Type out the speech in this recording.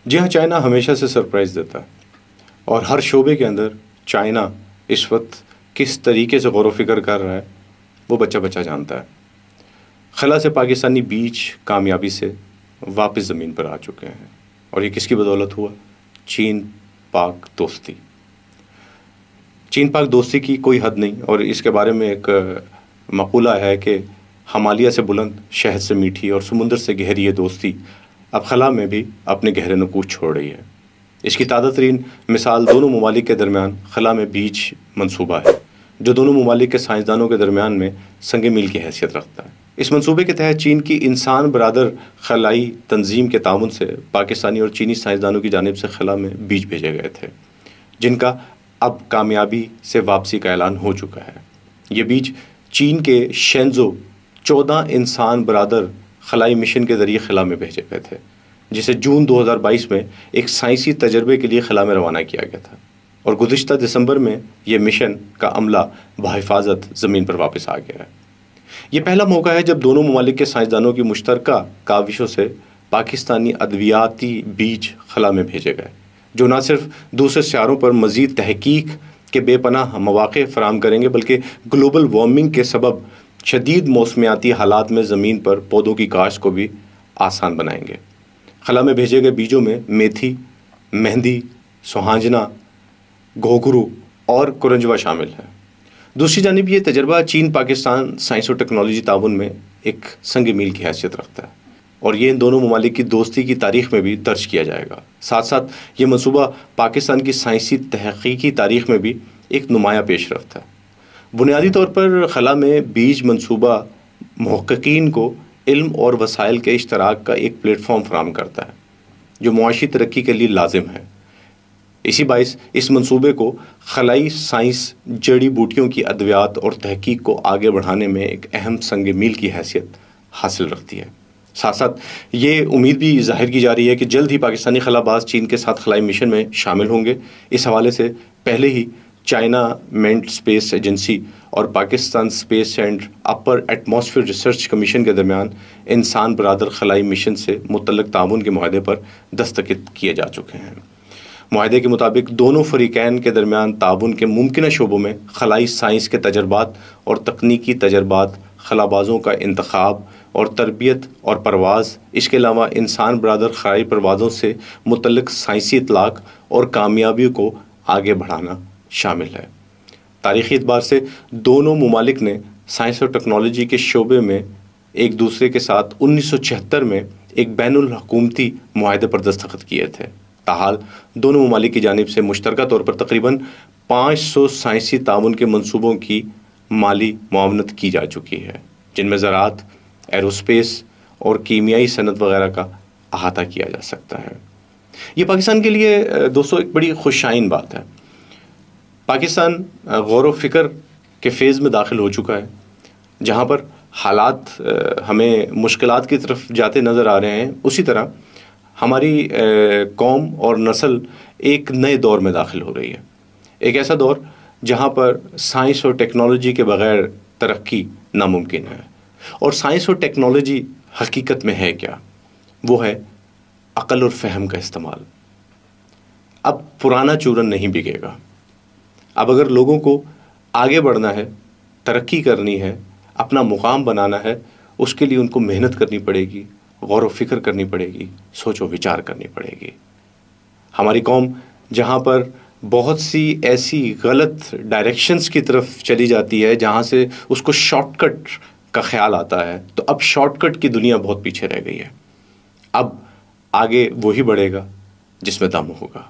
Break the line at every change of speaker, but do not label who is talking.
جی ہاں، چائنا ہمیشہ سے سرپرائز دیتا ہے، اور ہر شعبے کے اندر چائنا اس وقت کس طریقے سے غور و فکر کر رہا ہے وہ بچہ بچہ جانتا ہے۔ خلا سے پاکستانی بیچ کامیابی سے واپس زمین پر آ چکے ہیں، اور یہ کس کی بدولت ہوا؟ چین پاک دوستی۔ چین پاک دوستی کی کوئی حد نہیں، اور اس کے بارے میں ایک مقولہ ہے کہ ہمالیہ سے بلند، شہد سے میٹھی اور سمندر سے گہری یہ دوستی اب خلا میں بھی اپنے گہرے نقوش چھوڑ رہی ہے۔ اس کی تازہ ترین مثال دونوں ممالک کے درمیان خلا میں بیچ منصوبہ ہے، جو دونوں ممالک کے سائنسدانوں کے درمیان میں سنگ میل کی حیثیت رکھتا ہے۔ اس منصوبے کے تحت چین کی انسان برادر خلائی تنظیم کے تعاون سے پاکستانی اور چینی سائنسدانوں کی جانب سے خلا میں بیج بھیجے گئے تھے، جن کا اب کامیابی سے واپسی کا اعلان ہو چکا ہے۔ یہ بیج چین کے شینزو 14 انسان برادر خلائی مشن کے ذریعے خلا میں بھیجے گئے تھے، جسے جون 2022 میں ایک سائنسی تجربے کے لیے خلا میں روانہ کیا گیا تھا، اور گزشتہ دسمبر میں یہ مشن کا عملہ بحفاظت زمین پر واپس آ گیا ہے۔ یہ پہلا موقع ہے جب دونوں ممالک کے سائنسدانوں کی مشترکہ کاوشوں سے پاکستانی ادویاتی بیج خلا میں بھیجے گئے، جو نہ صرف دوسرے سیاروں پر مزید تحقیق کے بے پناہ مواقع فراہم کریں گے، بلکہ گلوبل وارمنگ کے سبب شدید موسمیاتی حالات میں زمین پر پودوں کی کاشت کو بھی آسان بنائیں گے۔ خلا میں بھیجے گئے بیجوں میں میتھی، مہندی، سوہانجنا، گھوگھرو اور کرنجوا شامل ہے۔ دوسری جانب یہ تجربہ چین پاکستان سائنس اور ٹیکنالوجی تعاون میں ایک سنگ میل کی حیثیت رکھتا ہے، اور یہ ان دونوں ممالک کی دوستی کی تاریخ میں بھی درج کیا جائے گا۔ ساتھ ساتھ یہ منصوبہ پاکستان کی سائنسی تحقیقی تاریخ میں بھی ایک نمایاں پیش رفت ہے۔ بنیادی طور پر خلا میں بیج منصوبہ محققین کو علم اور وسائل کے اشتراک کا ایک پلیٹ فارم فراہم کرتا ہے، جو معاشی ترقی کے لیے لازم ہے۔ اسی باعث اس منصوبے کو خلائی سائنس، جڑی بوٹیوں کی ادویات اور تحقیق کو آگے بڑھانے میں ایک اہم سنگ میل کی حیثیت حاصل رکھتی ہے۔ ساتھ ساتھ یہ امید بھی ظاہر کی جا رہی ہے کہ جلد ہی پاکستانی خلا باز چین کے ساتھ خلائی مشن میں شامل ہوں گے۔ اس حوالے سے پہلے ہی چائنا مینٹ اسپیس ایجنسی اور Pakistan space and upper atmosphere research commission کے درمیان انسان برادر خلائی مشن سے متعلق تعاون کے معاہدے پر دستخط کیے جا چکے ہیں۔ معاہدے کے مطابق دونوں فریقین کے درمیان تعاون کے ممکنہ شعبوں میں خلائی سائنس کے تجربات اور تکنیکی تجربات، خلا بازوں کا انتخاب اور تربیت اور پرواز، اس کے علاوہ انسان برادر خلائی پروازوں سے متعلق سائنسی اطلاق اور کامیابیوں کو آگے بڑھانا شامل ہے۔ تاریخی اعتبار سے دونوں ممالک نے سائنس اور ٹیکنالوجی کے شعبے میں ایک دوسرے کے ساتھ 1976 میں ایک بین الحکومتی معاہدے پر دستخط کیے تھے۔ تاحال دونوں ممالک کی جانب سے مشترکہ طور پر تقریباً 500 سائنسی تعاون کے منصوبوں کی مالی معاونت کی جا چکی ہے، جن میں زراعت، ایروسپیس اور کیمیائی صنعت وغیرہ کا احاطہ کیا جا سکتا ہے۔ یہ پاکستان کے لیے دوستو ایک بڑی خوشائن بات ہے۔ پاکستان غور و فکر کے فیز میں داخل ہو چکا ہے، جہاں پر حالات ہمیں مشکلات کی طرف جاتے نظر آ رہے ہیں، اسی طرح ہماری قوم اور نسل ایک نئے دور میں داخل ہو رہی ہے، ایک ایسا دور جہاں پر سائنس اور ٹیکنالوجی کے بغیر ترقی ناممکن ہے۔ اور سائنس اور ٹیکنالوجی حقیقت میں ہے کیا؟ وہ ہے عقل اور فہم کا استعمال۔ اب پرانا چورن نہیں بکے گا۔ اب اگر لوگوں کو آگے بڑھنا ہے، ترقی کرنی ہے، اپنا مقام بنانا ہے، اس کے لیے ان کو محنت کرنی پڑے گی، غور و فکر کرنی پڑے گی، سوچ و وچار کرنی پڑے گی۔ ہماری قوم جہاں پر بہت سی ایسی غلط ڈائریکشنز کی طرف چلی جاتی ہے جہاں سے اس کو شارٹ کٹ کا خیال آتا ہے، تو اب شارٹ کٹ کی دنیا بہت پیچھے رہ گئی ہے۔ اب آگے وہی بڑھے گا جس میں دم ہوگا۔